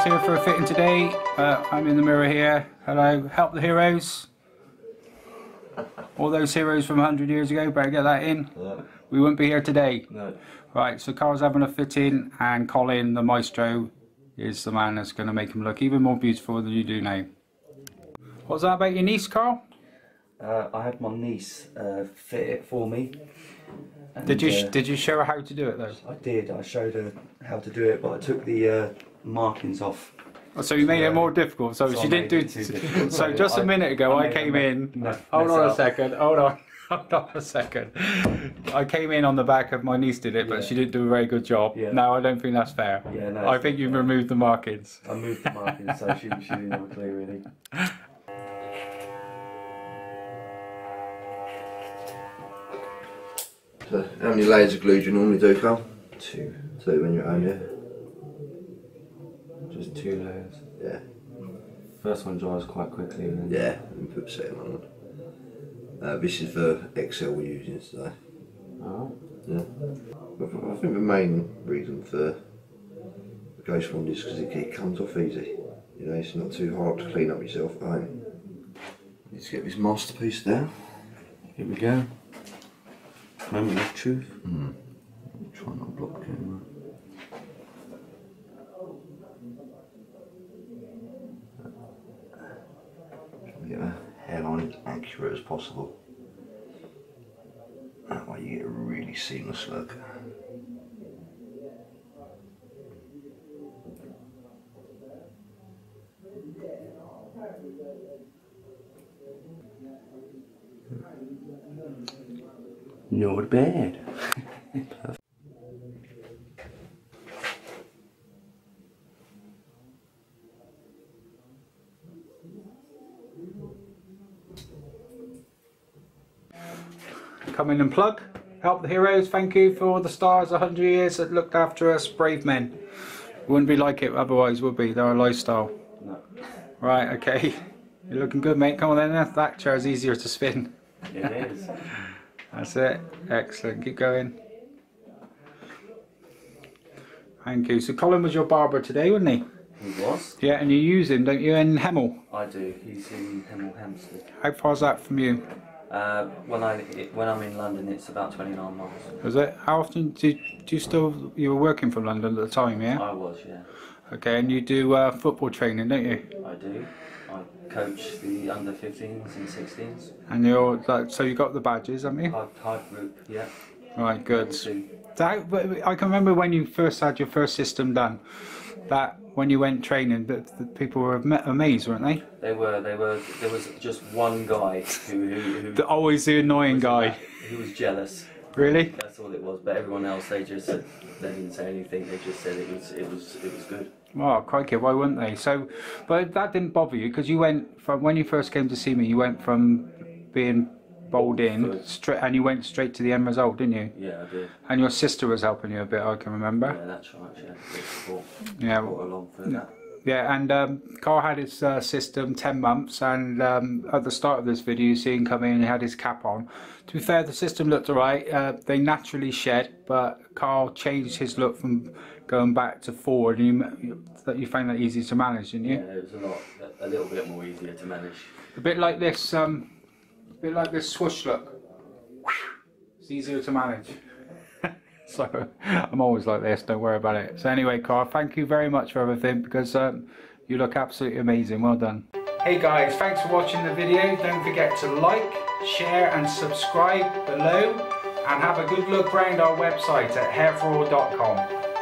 Carl's here for a fitting today. I'm in the mirror here. Hello, help the heroes. All those heroes from 100 years ago, better get that in. Yeah. We wouldn't be here today. No. Right, so Carl's having a fitting and Colin, the maestro, is the man that's going to make him look even more beautiful than you do now. What's that about your niece, Carl? I had my niece fit it for me. And, Did you show her how to do it though? I did. I showed her how to do it, but I took the markings off. Oh, so you made it more difficult. So she didn't do it. So just a minute ago, I came in. Hold on a second. Hold on. Hold on a second. I came in on the back of my niece did it, but she didn't do a very good job. Yeah. No, I don't think that's fair. Yeah, no, I think you've removed the markings. I moved the markings, so she didn't have a clue really. So, how many layers of glue do you normally do, Carl? 2. 2 when you're at home, yeah? Just 2 layers. Yeah. First one dries quite quickly. And then Yeah, and put the second one on. This is the XL we're using today. Oh. Yeah. I think the main reason for the ghost wand is because it comes off easy. You know, it's not too hard to clean up yourself at home. Let's get this masterpiece down. Here we go. Moment of truth. Try not to block the camera. Try to get the hairline as accurate as possible. That way you get a really seamless look. Not bad. Come in and plug. Help the heroes. Thank you for all the stars 100 years that looked after us, brave men. Wouldn't be like it otherwise, would be? They're a lifestyle. No. Right, okay. You're looking good, mate. Come on then. That chair's easier to spin. It is. That's it. Excellent. Keep going. Thank you. So Colin was your barber today, wasn't he? He was. Yeah, and you use him, don't you, in Hemel? I do. He's in Hemel Hempstead. How far's that from you? When I'm in London, it's about 29 miles. Was it? How often do you still? You were working from London at the time, yeah? I was, yeah. Okay, and you do football training, don't you? I do. I coach the under 15s and 16s. And you're like, so you got the badges, haven't you? Hard group, yeah. Right, good. Two. But I can remember when you first had your first system done. That when you went training, the people were amazed, weren't they? They were. There was just one guy who Always the annoying guy. Who was jealous. Really? That's all it was. But everyone else, they didn't say anything. They just said it was good. Oh, crikey, why wouldn't they? So, but that didn't bother you because you went from when you first came to see me. You went from being bowled in straight, and you went straight to the end result, didn't you? Yeah, I did. And your sister was helping you a bit, I can remember. Yeah, that's right. Yeah, yeah. Brought along for that. Yeah, and Carl had his system 10 months, and at the start of this video you see him come in and he had his cap on. To be fair, the system looked alright. They naturally shed, but Carl changed his look from going back to forward, and you found that easy to manage, didn't you? Yeah, it was a little bit more easier to manage. A bit like this swoosh look. It's easier to manage. So I'm always like this, don't worry about it. So anyway, Carl, thank you very much for everything, because you look absolutely amazing. Well done. Hey guys, thanks for watching the video. Don't forget to like, share and subscribe below, and have a good look around our website at hairforall.com.